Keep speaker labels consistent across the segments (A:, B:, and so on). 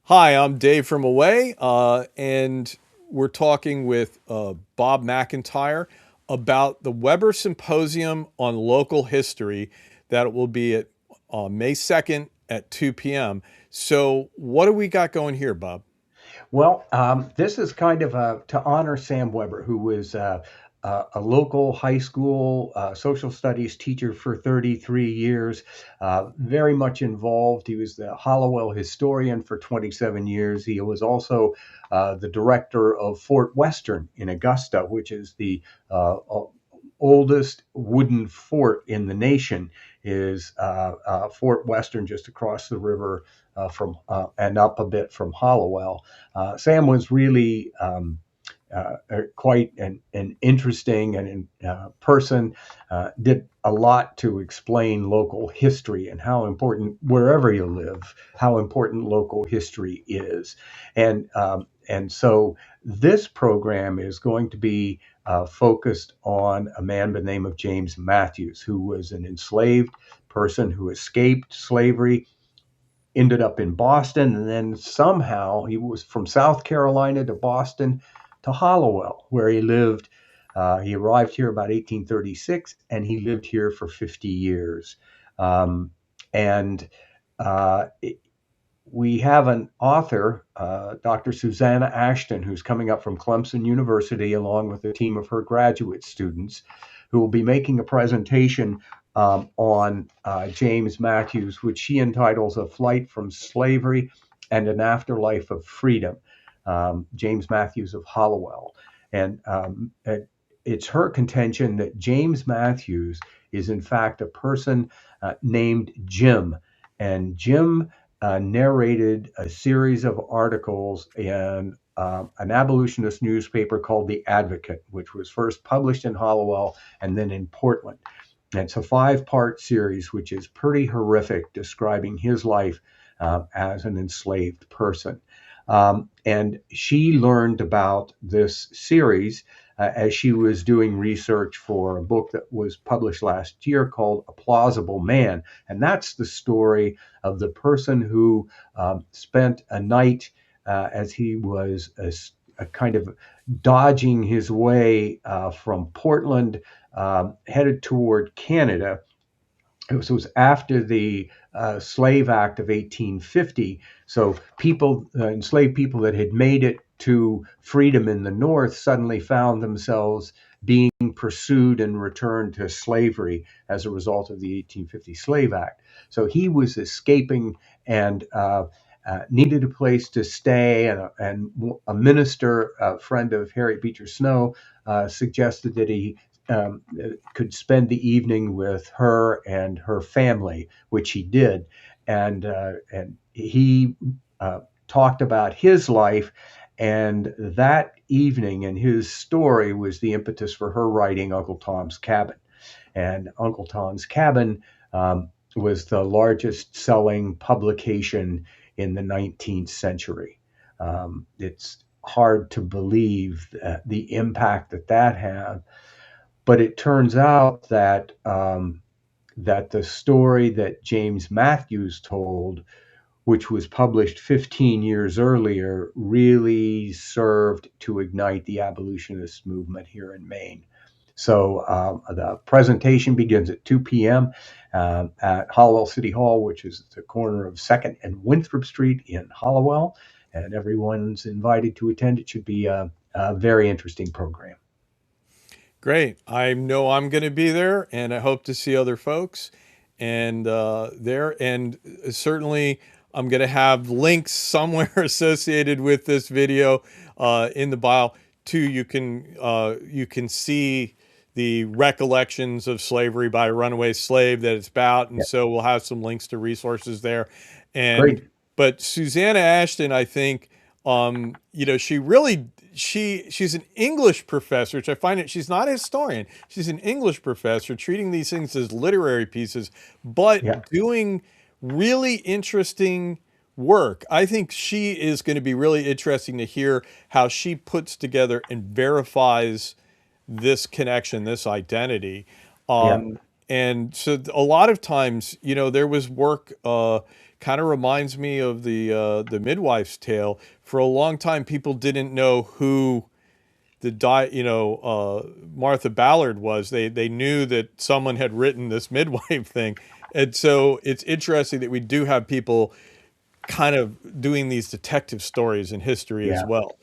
A: Hi, I'm Dave from Away, and we're talking with Bob McIntire about the Weber Symposium on Local History that will be at May 2nd at 2 p.m. So, what do we got going here, Bob?
B: This is kind of to honor Sam Weber, who was a local high school social studies teacher for 33 years, very much involved. He was the Hallowell historian for 27 years. He was also the director of Fort Western in Augusta, which is the oldest wooden fort in the nation. Is Fort Western just across the river from and up a bit from Hallowell. Sam was really quite an interesting and person. Did a lot to explain local history and how important, wherever you live, how important local history is. And so this program is going to be focused on a man by the name of James Matthews, who was an enslaved person who escaped slavery, ended up in Boston, and then somehow he was from South Carolina to Boston to Hallowell, where he lived. He arrived here about 1836, and he lived here for 50 years. Um, and it, we have an author, Dr. Susanna Ashton, who's coming up from Clemson University, along with a team of her graduate students, who will be making a presentation on James Matthews, which she entitles A Flight from Slavery and an Afterlife of Freedom, James Matthews of Hallowell. And it's her contention that James Matthews is, in fact, a person named Jim. And Jim narrated a series of articles in an abolitionist newspaper called The Advocate, which was first published in Hallowell and then in Portland. And it's a five-part series, which is pretty horrific, describing his life as an enslaved person. And she learned about this series as she was doing research for a book that was published last year called A Plausible Man. And that's the story of the person who spent a night as he was a kind of dodging his way from Portland, headed toward Canada. It was after the Slave Act of 1850. So enslaved people that had made it to freedom in the North suddenly found themselves being pursued and returned to slavery as a result of the 1850 Slave Act. So he was escaping and needed a place to stay. And a minister, a friend of Harriet Beecher Stowe, suggested that he could spend the evening with her and her family, which he did, and he talked about his life, and that evening and his story was the impetus for her writing Uncle Tom's Cabin. And Uncle Tom's Cabin was the largest selling publication in the 19th century. It's hard to believe the impact that had, but it turns out that the story that James Matthews told, which was published 15 years earlier, really served to ignite the abolitionist movement here in Maine. So the presentation begins at 2 p.m. At Hallowell City Hall, which is at the corner of 2nd and Winthrop Street in Hallowell, and everyone's invited to attend. It should be a very interesting program.
A: Great. I know I'm going to be there, and I hope to see other folks and there. And certainly, I'm going to have links somewhere associated with this video in the bio too. You can see the recollections of slavery by a runaway slave that it's about, and
B: Yeah,
A: so we'll have some links to resources there. And
B: great.
A: but Susanna Ashton, I think, she really she's an English professor, which I find it. She's not a historian. She's an English professor, treating these things as literary pieces,
B: Yeah.
A: but doing really interesting work. I think she is going to be really interesting to hear how she puts together and verifies this connection, this identity.
B: Yeah.
A: And so a lot of times, there was work kind of reminds me of the Midwife's Tale. For a long time, people didn't know who Martha Ballard was. They knew that someone had written this midwife thing, and so it's interesting that we do have people kind of doing these detective stories in history as
B: Yeah.
A: well.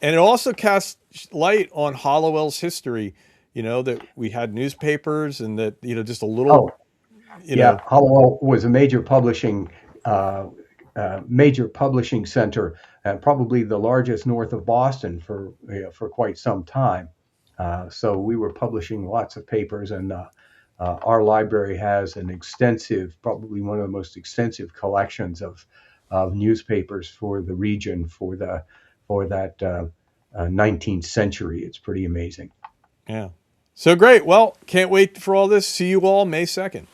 A: And it also casts light on Hallowell's history, that we had newspapers and that, just a little,
B: Oh,
A: you
B: yeah.
A: know,
B: Hallowell was a uh, major publishing center, and probably the largest north of Boston for quite some time. So we were publishing lots of papers, and our library has an extensive, probably one of the most extensive collections of newspapers for the region for that 19th century. It's pretty amazing.
A: yeah. So great. Well, can't wait for all this. See you all May 2nd.